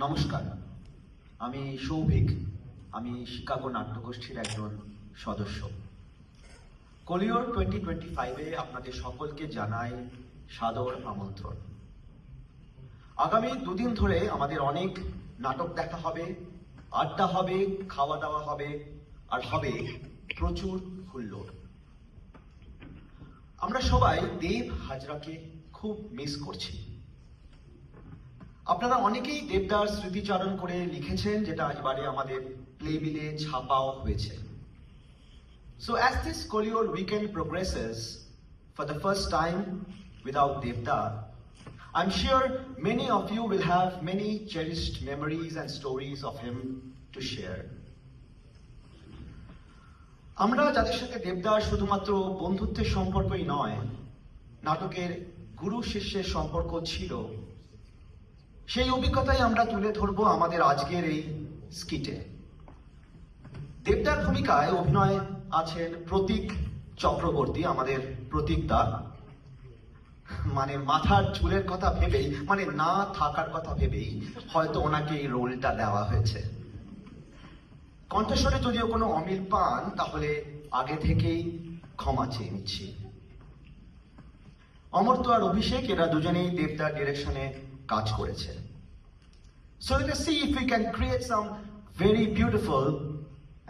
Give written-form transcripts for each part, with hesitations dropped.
নমস্কার, আমি সৌভিক। আমি শিকাগো নাট্যগোষ্ঠীর একজন সদস্য। কলিওর 2025-এ আপনাদের সকলকে জানাই সাদর আমন্ত্রণ। আগামী দুদিন ধরে আমাদের অনেক নাটক দেখা হবে, আড্ডা হবে, খাওয়া দাওয়া হবে, আর হবে প্রচুর হুল্লোড়। আমরা সবাই দেব হাজরাকে খুব মিস করছি। আপনারা অনেকেই দেবদার স্মৃতিচারণ করে লিখেছেন, যেটা এবারে আমাদের প্লেবিলে ছাপাও হয়েছে। So as this Kolior weekend progresses for the first time without Devda, I'm sure many of you will have many cherished memories and stories of him to share. আমরা যাদের সাথে দেবদার শুধুমাত্র বন্ধুত্বের সম্পর্কই নয়, নাটকের গুরু শিষ্যের সম্পর্ক ছিল, সেই অভিজ্ঞতাই আমরা তুলে ধরবো আমাদের আজকের এই স্কিটে। দেবদার ভূমিকায় অভিনয় আছেন প্রতীক চক্রবর্তী, আমাদের প্রতীক দা। মানে মাথার চুলের কথা ভেবেই, মানে না থাকার কথা ভেবেই হয়তো ওনাকে এই রোলটা দেওয়া হয়েছে। কণ্ঠস্বরে যদিও কোনো অমিল পান, তাহলে আগে থেকেই ক্ষমা চেয়ে নিচ্ছি। অমর্ত্য আর অভিষেক এরা দুজনেই দেবদার ডিরেকশনে কাজ করেছে। So let us see if we can create some very beautiful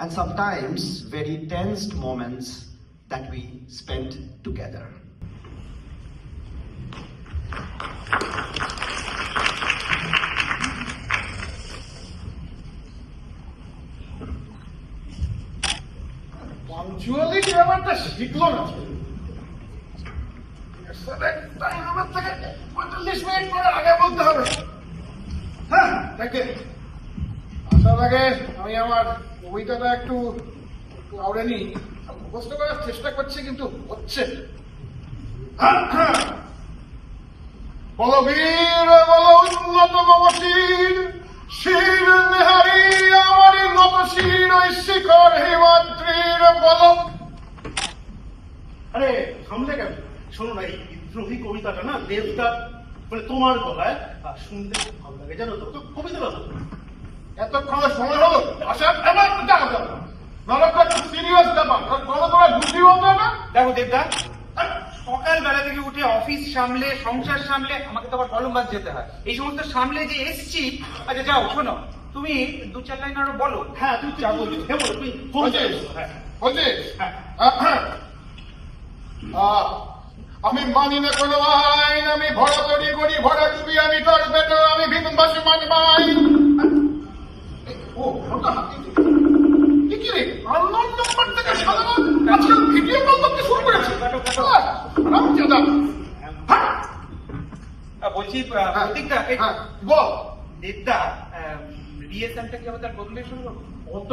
and sometimes very tensed moments that we spent together. Punctuality ব্যাপারটা শিখলো না। আমার থেকে 45 মিনিট পরে আগে বলতে হবে। হ্যাঁ, দেখে আসার আগে আমি আমার কবিতাটা একটু আউড়ে নিই। মুখস্থ করার চেষ্টা করছি, কিন্তু হচ্ছে। বলো বীর, বলো উন্নত মমশির, শির নেহারি আমারই নত শির, ওই শিখর হিমাদ্রির বলো। আরে থামলে কেন? শোনো না, এই বিদ্রোহী কবিতাটা না দেবদার মানে তোমার গলায় শুনতে খুব ভালো লাগে, জানো তো? কবিতাটা তো এতক্ষণ সময় হলো আসার এবার নরকটা একটু সিরিয়াস ব্যাপার। কোনো তোমার বুদ্ধি হতো না। দেখো দেবদা, সকালবেলা থেকে উঠে অফিস সামলে, সংসার সামলে, আমাকে তো আবার কলমবাজ যেতে হয়, এই সমস্ত সামলে যে এসছি। আচ্ছা যাও, শোনো, তুমি 2-4 লাইন আরো বলো। হ্যাঁ, তুই যা বলছিস, হ্যাঁ বলো, তুই ফোন বলছিস? হ্যাঁ বলছিস? আমি মানি না কোনো আইন, আমি ভরা তরি করি, ভরা ডুবি, আমি তোর বেটো, আমি ভিনবাসী মানবাই। ও ওটা কি রে? আননোন নম্বর থেকে সাধারণ আজকাল ভিডিও কল করতে শুরু করেছে। রামজাদা, বলছি প্রতীকদা, বল। দেবদা, রিয়েশনটা কি আমাদের বদলে শুরু করবো? অত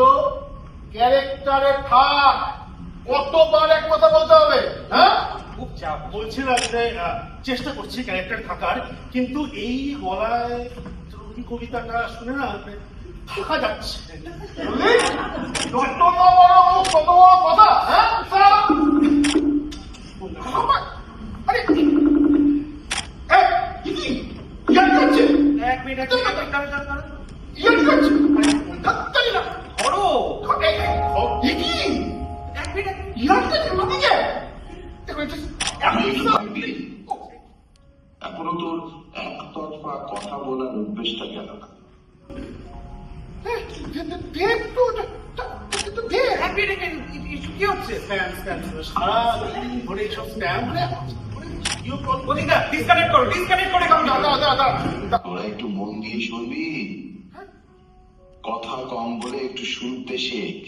ক্যারেক্টারে থাক, কতবার এক কথা বলতে হবে? হ্যাঁ, খুব চাপ বলছিলাম যে চেষ্টা করছি ক্যারেক্টার থাকার, কিন্তু এই গলায় বিদ্রোহী কবিতাটা শুনে না থাকা যাচ্ছে। যত না বড় মুখ তত বড় কথা। হ্যাঁ, আরে ইয়ার করছে, এক মিনিট, ইয়ার করছে, থাকতেই না। ধরো, কি এক মিনিট। ইয়ার করছে আমাকে। এখনো তোর একতরফা কথা বলার অভ্যেসটা গেল না। কি হচ্ছে? সারাদিন ধরে এইসব স্ট্যাম্প প্রতীকদা, ডিসকানেক্ট করো, ডিসকানেক্ট করে তোরা একটু মন দিয়ে শুনবি, কথা কম বলে একটু শুনতে শেখ।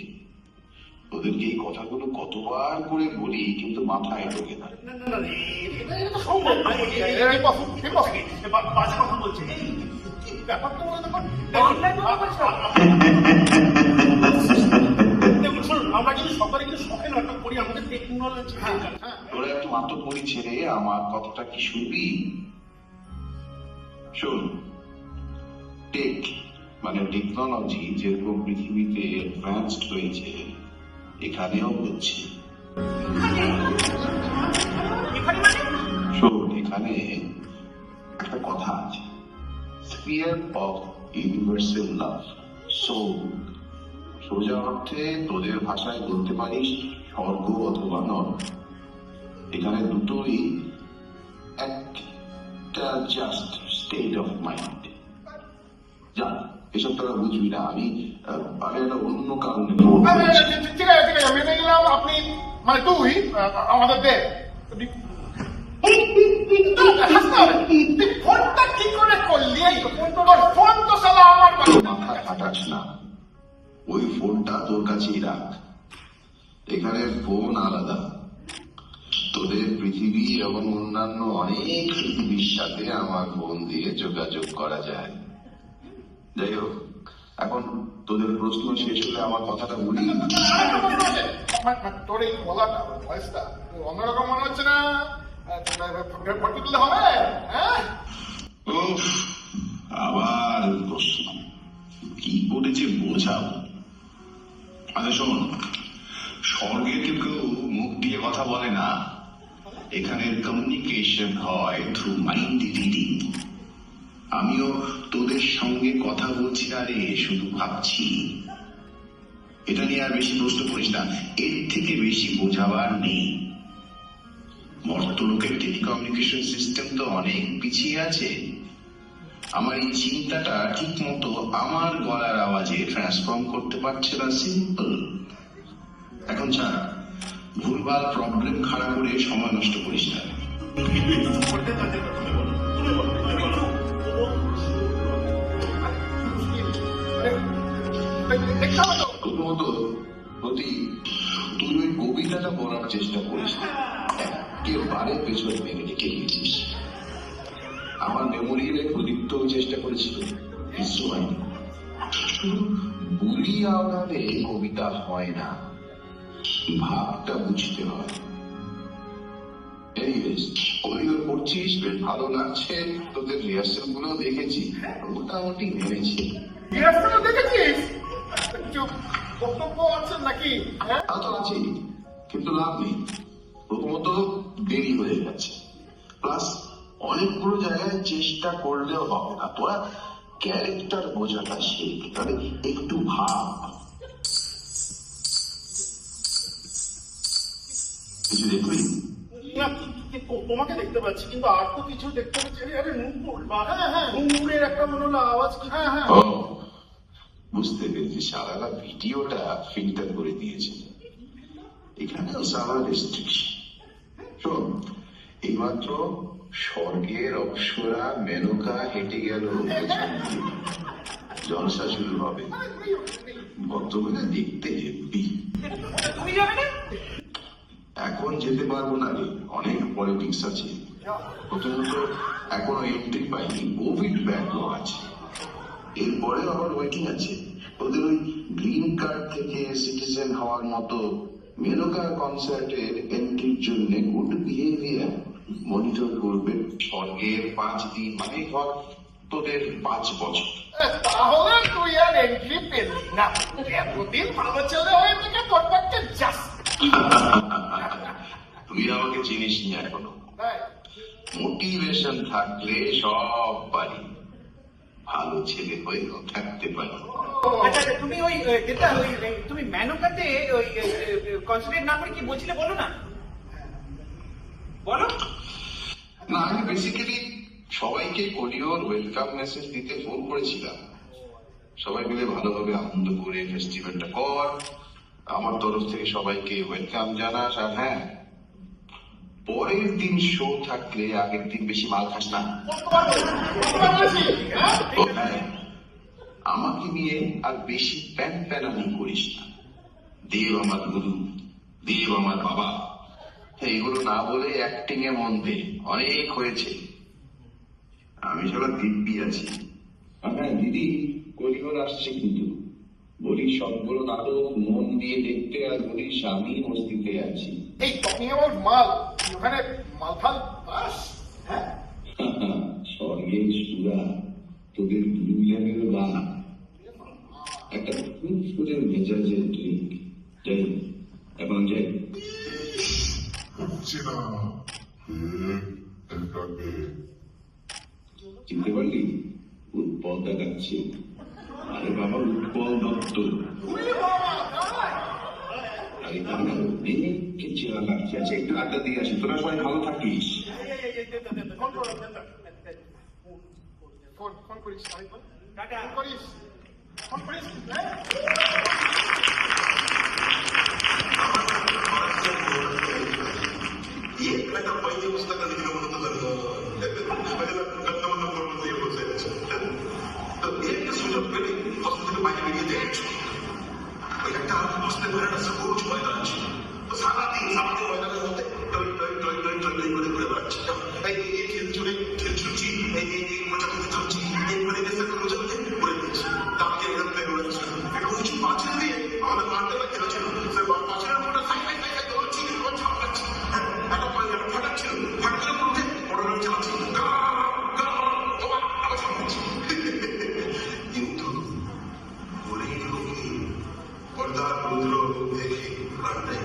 ওদেরকে এই কথাগুলো কতবার করে বলি, কিন্তু মাথায় ঢোকে না। বাজে কথা বলছে। ব্যাপারটা আমরা কিন্তু সকালে কিন্তু শখে নাটক করি, আমাদের টেকনোলজি। তোরা একটু মাতব্বরি ছেড়ে আমার কথাটা কি শুনবি? শোন, টেক মানে টেকনোলজি যেরকম পৃথিবীতে অ্যাডভান্সড হয়েছে, এখানেও হচ্ছে। শোন, এখানে একটা কথা আছে, sphere of universal love, soul. সোজা অর্থে তোদের ভাষায় বলতে পারিস স্বর্গ অথবা নরক। এখানে দুটোই একটা জাস্ট স্টেট অফ মাইন্ড। যা, এসব তোরা বুঝবি না। আমি একটা অন্য কারণে ঠিক আছে মেনে নিলাম। আপনি মানে তুই আমাদের দে। ফোনটা কি করে করলি? তোর ফোন তো শালা আমার মাথা খাটাস না, ওই ফোনটা তোর কাছেই রাখ। এখানে ফোন আলাদা। তোদের পৃথিবী এবং অন্যান্য অনেক পৃথিবীর সাথে আমার ফোন দিয়ে যোগাযোগ করা যায়। যাই হোক, এখন তোদের প্রশ্ন শেষ হলে আমার কথাটা বলি। তোর এই গলাটা ভয়েসটা অন্যরকম মনে হচ্ছে না? ফটো তুলতে হবে? হ্যাঁ, উফ, আবার প্রশ্ন কি করেছে বোঝাবো। আচ্ছা শোন, স্বর্গে কেউ মুখ দিয়ে কথা বলে না। এখানে কমিউনিকেশন হয় থ্রু মাইন্ড রিডিং। আমিও তোদের সঙ্গে কথা বলছি, আরে শুধু ভাবছি। এটা নিয়ে আর বেশি প্রশ্ন করিস না, এর থেকে বেশি বোঝাবার নেই। মর্তলোকের টেলিকমিউনিকেশন সিস্টেম তো অনেক পিছিয়ে আছে। আমার এই চিন্তাটা ঠিক মতো আমার গলার আওয়াজে ট্রান্সফর্ম করতে পারছে না। সিম্পল। এখন ছাড়, ভুলভাল প্রবলেম খাড়া করে সময় নষ্ট করিস না। প্রথমত তুই ওই কবিতাটা পড়ার চেষ্টা করিস না, একেবারে পেছনে ভেঙে রেখে গেছিস। আমার মেমোরি রেখে লিখতে চেষ্টা করেছিল, কিছু হয়নি। শুধু বুলি আওড়ালে কবিতা হয় না, ভাবটা বুঝতে হয়। কবিতা পড়ছিস, বেশ ভালো লাগছে। তোদের রিহার্সাল গুলো দেখেছি, মোটামুটি মেনেছি। রিহার্সাল দেখেছিস? কিছু বক্তব্য আছে নাকি? হ্যাঁ, তা তো আছেই, কিন্তু লাভ নেই। প্রথমত দেরি হয়ে গেছে, প্লাস অনেকগুলো জায়গায় চেষ্টা করলেও হবে না। তোরা ক্যারেক্টার বোঝাটা শেখ, তাহলে একটু ভাব। কিছু দেখবি? না, তোমাকে দেখতে পাচ্ছি, কিন্তু আর তো কিছু দেখতে পাচ্ছি। আরে নুপুর বা নুপুরের একটা মনে হলো আওয়াজ কি? ও, বুঝতে পেরেছি, সারা ভিডিওটা ফিল্টার করে দিয়েছে। এখানেও সারা রেস্ট্রিকশন। শোন, এইমাত্র স্বর্গের অপ্সরা মেনকা হেঁটে গেল পেছন দিয়ে। জলসা শুরু হবে, ভক্তগুলো দেখতে হেব্বি। তুমি যাবে না? এখন যেতে পারবো না রে, অনেক পলিটিক্স আছে। প্রথমত এখনো এন্ট্রি পাইনি, কোভিড ব্যাকলগ আছে। এরপরে আবার ওয়েটিং আছে। ওদের ওই গ্রিন কার্ড থেকে সিটিজেন হওয়ার মতো মেনকা কনসার্টের এন্ট্রির জন্য গুড বিহেভিয়ার মনিটর করবে স্বর্গের 5 দিন, মানে ধর তোদের 5 বছর। তাহলে তুই আর এন্ট্রি পেলি না। এতদিন ভালো ছেলে হয়ে থেকে তোর পক্ষে জাস্ট। তুই আমাকে চিনিস নি এখনো। মোটিভেশন থাকলে সব পারি, ভালো ছেলে হয়েও থাকতে পারি। আচ্ছা, তুমি ওই যেটা তুমি ম্যানুকাতে ওই কনসেন্ট্রেট না করে কি বলছিলে বলো না, বলো। না, আমি বেসিক্যালি সবাইকে কোরিওর ওয়েলকাম মেসেজ দিতে ফোন করেছিলাম। সবাই মিলে ভালোভাবে আনন্দ করে ফেস্টিভ্যালটা কর, আমার তরফ থেকে সবাইকে ওয়েলকাম জানাস। আর হ্যাঁ, পরের দিন শো থাকলে আগের দিন বেশি মাল খাস না। ও হ্যাঁ, আমাকে নিয়ে আর বেশি প্যান প্যানানি করিস না। দেব আমার গুরু, দেব আমার বাবা, এইগুলো না বলে অ্যাক্টিং এ মন দে, অনেক হয়েছে। আমি সারা দিব্যি আছি। হ্যাঁ দিদি, কলিগর আসছে কিন্তু। বলি সবগুলো নাটক মন দিয়ে দেখতে, আর বলি স্বামী মস্তিতে আছি। এই টকিং অ্যাবাউট মাল, ওখানে মালফাল বাস। হ্যাঁ, স্বর্গের সুরা, তোদের ব্লু ল্যাবের গান, একটা ফুটফুটের মেজাজের ড্রিঙ্ক। যাই হোক, এখন যাই। হচ্ছে না। এটাকে চিনতে পারলি? উৎপল দেখাচ্ছে। আরে বাবা, উৎপল দত্ত। আরে দাঁড়াও, কি চেহারা লাগছে। আচ্ছা, একটু আড্ডা দিয়ে আসি, তোরা সবাই ভালো থাকিস। ফোন করিস আরেকবার। টাটা। ফোন করিস ये मैं पहिली पुस्तक लिखणं म्हणत होतो म्हणजे लग्न म्हणून हे बोलायचं तर एक सुযোগ পেলে হসপিটালে বাইরে বেরিয়ে যাচ্ছি ওই একটা বুঝতে পারে না সবুজ ময়দান ছিল তো সারাদিন ময়দানের মধ্যে টই টই টই টই টই টই করে ঘুরে বেড়াচ্ছি এই খেলছুটি এই মোটামুটি চলছি এই করে গেছে রোজা করে দিচ্ছি তাকে এখান থেকে ঘুরেছি একটা উঁচু পাঁচিল দিয়ে আমাদের মাঠটা খেলেছিল সে পাঁচিলের মোটা সাই সাই সাই সাই দৌড়াচ্ছি ও ছাপাচ্ছি একটা ফাটাক ছিল ফাটাকের মধ্যে বড় লোক চালাচ্ছি আবার ছাপাচ্ছি কিন্তু বলেই লোকে পর্দার রুদ্র দেখে প্রাণটাই